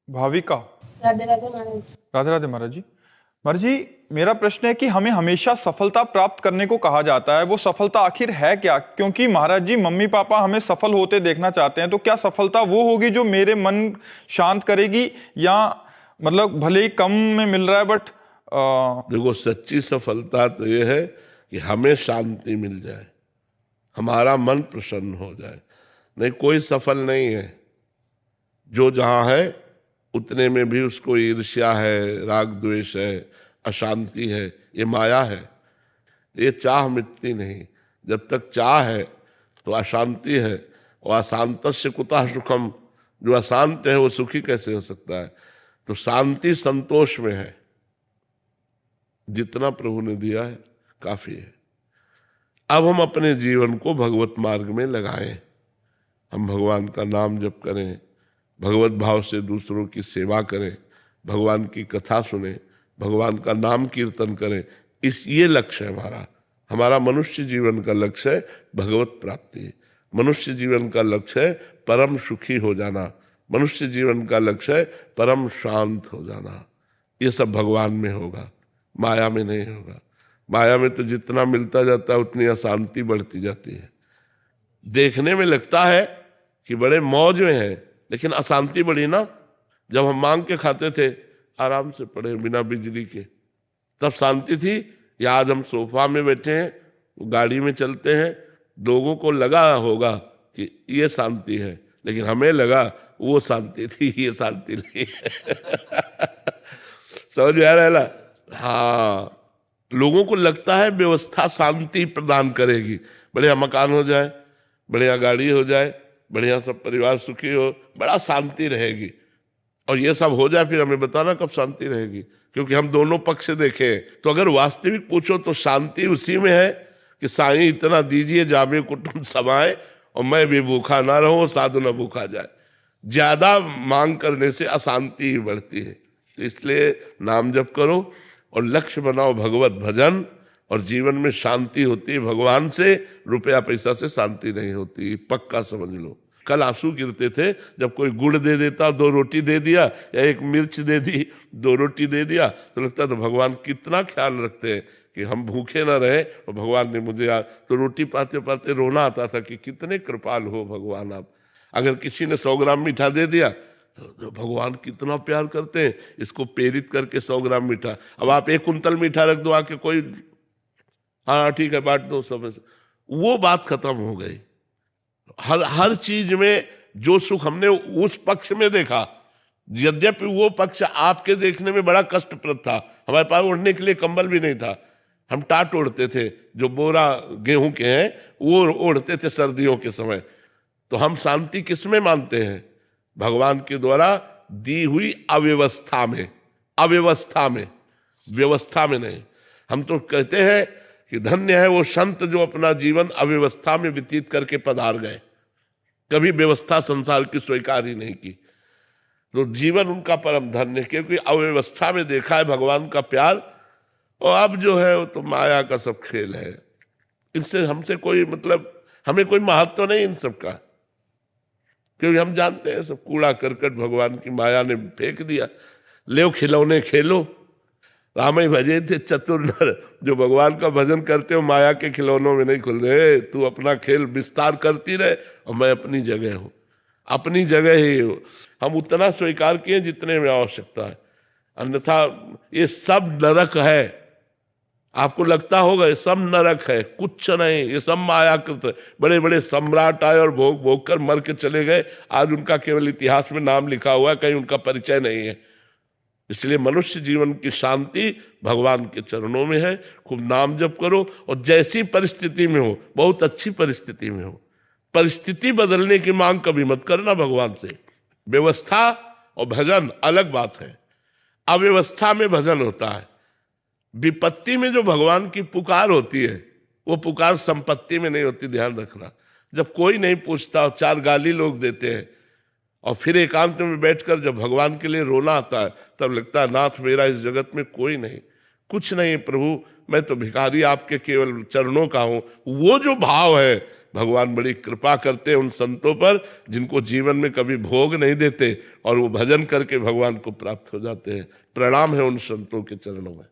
भाविका। राधे राधे महाराज। राधे राधे महाराज जी। महाराज जी, मेरा प्रश्न है कि हमें हमेशा सफलता प्राप्त करने को कहा जाता है, वो सफलता आखिर है क्या? क्योंकि महाराज जी, मम्मी पापा हमें सफल होते देखना चाहते हैं, तो क्या सफलता वो होगी जो मेरे मन शांत करेगी, या मतलब भले ही कम में मिल रहा है बट देखो, सच्ची सफलता तो ये है कि हमें शांति मिल जाए, हमारा मन प्रसन्न हो जाए। नहीं, कोई सफल नहीं है। जो जहाँ है उतने में भी उसको ईर्ष्या है, राग द्वेष है, अशांति है, ये माया है। ये चाह मिटती नहीं। जब तक चाह है तो अशांति है, और अशांतस्य कुतः सुखम, जो अशांत है वो सुखी कैसे हो सकता है? तो शांति संतोष में है। जितना प्रभु ने दिया है काफी है। अब हम अपने जीवन को भगवत मार्ग में लगाएं। हम भगवान का नाम जप करें, भगवत भाव से दूसरों की सेवा करें, भगवान की कथा सुने, भगवान का नाम कीर्तन करें। ये लक्ष्य है हमारा। हमारा मनुष्य जीवन का लक्ष्य है भगवत प्राप्ति। मनुष्य जीवन का लक्ष्य है परम सुखी हो जाना। मनुष्य जीवन का लक्ष्य है परम शांत हो जाना। ये सब भगवान में होगा, माया में नहीं होगा। माया में तो जितना मिलता जाता है उतनी अशांति बढ़ती जाती है। देखने में लगता है कि बड़े मौज में है, लेकिन अशांति बढ़ी ना। जब हम मांग के खाते थे, आराम से पड़े बिना बिजली के, तब शांति थी। या आज हम सोफा में बैठे हैं, गाड़ी में चलते हैं, लोगों को लगा होगा कि ये शांति है, लेकिन हमें लगा वो शांति थी, ये शांति नहीं है। समझ में आ रहा है ना? हाँ, लोगों को लगता है व्यवस्था शांति प्रदान करेगी। बढ़िया मकान हो जाए, बढ़िया गाड़ी हो जाए, बढ़िया सब परिवार सुखी हो, बड़ा शांति रहेगी। और ये सब हो जाए, फिर हमें बताना कब शांति रहेगी। क्योंकि हम दोनों पक्ष देखें तो अगर वास्तविक पूछो तो शांति उसी में है कि साईं इतना दीजिए जामे कुटुंब समाए, और मैं भी भूखा ना रहूं, साधु न भूखा जाए। ज्यादा मांग करने से अशांति ही बढ़ती है। तो इसलिए नाम जप करो और लक्ष्य बनाओ भगवत भजन, और जीवन में शांति होती है भगवान से। रुपया पैसा से शांति नहीं होती, पक्का समझ लो। कल आंसू गिरते थे जब कोई गुड़ दे देता, 2 रोटी दे दिया, या 1 मिर्च दे दी, 2 रोटी दे दिया, तो लगता तो भगवान कितना ख्याल रखते हैं कि हम भूखे ना रहे। और भगवान ने मुझे तो रोटी पाते पाते रोना आता था कि कितने कृपाल हो भगवान आप। अगर किसी ने 100 ग्राम मीठा दे दिया तो भगवान कितना प्यार करते हैं, इसको प्रेरित करके 100 ग्राम मीठा। अब आप 1 कुंतल मीठा रख दो आके, कोई हाँ ठीक है बांट दो सब, वो बात खत्म हो गई। हर चीज में जो सुख हमने उस पक्ष में देखा, यद्यपि वो पक्ष आपके देखने में बड़ा कष्टप्रद था। हमारे पास ओढ़ने के लिए कंबल भी नहीं था। हम टाट ओढ़ते थे, जो बोरा गेहूं के हैं वो ओढ़ते थे सर्दियों के समय। तो हम शांति किसमें मानते हैं? भगवान के द्वारा दी हुई अव्यवस्था में। अव्यवस्था में, व्यवस्था में नहीं। हम तो कहते हैं कि धन्य है वो संत जो अपना जीवन अव्यवस्था में व्यतीत करके पधार गए, कभी व्यवस्था संसार की स्वीकार ही नहीं की। तो जीवन उनका परम धन्य, क्योंकि अव्यवस्था में देखा है भगवान का प्यार। और अब जो है वो तो माया का सब खेल है। इससे हमसे कोई मतलब, हमें कोई महत्व नहीं इन सब का, क्योंकि हम जानते हैं सब कूड़ा करकट भगवान की माया ने फेंक दिया। ले खिलौने खेलो, राम ही भजे थे चतुर नर। जो भगवान का भजन करते हो माया के खिलौनों में नहीं खुल रहे। तू अपना खेल विस्तार करती रहे और मैं अपनी जगह हूँ, अपनी जगह ही हूँ। हम उतना स्वीकार किए जितने में आवश्यकता है, अन्यथा ये सब नरक है। आपको लगता होगा ये सब नरक है, कुछ नहीं, ये सब मायाकृत है। बड़े बड़े सम्राट आए और भोग भोग कर मर के चले गए। आज उनका केवल इतिहास में नाम लिखा हुआ है, कहीं उनका परिचय नहीं है। इसलिए मनुष्य जीवन की शांति भगवान के चरणों में है। खूब नाम जप करो, और जैसी परिस्थिति में हो, बहुत अच्छी परिस्थिति में हो, परिस्थिति बदलने की मांग कभी मत करना भगवान से। व्यवस्था और भजन अलग बात है। अव्यवस्था में भजन होता है। विपत्ति में जो भगवान की पुकार होती है, वो पुकार संपत्ति में नहीं होती, ध्यान रखना। जब कोई नहीं पूछता और 4 गाली लोग देते हैं, और फिर एकांत में बैठकर जब भगवान के लिए रोना आता है, तब लगता है नाथ मेरा इस जगत में कोई नहीं, कुछ नहीं प्रभु, मैं तो भिखारी आपके केवल चरणों का हूं। वो जो भाव है भगवान बड़ी कृपा करते हैं उन संतों पर जिनको जीवन में कभी भोग नहीं देते और वो भजन करके भगवान को प्राप्त हो जाते हैं। प्रणाम है उन संतों के चरणों में।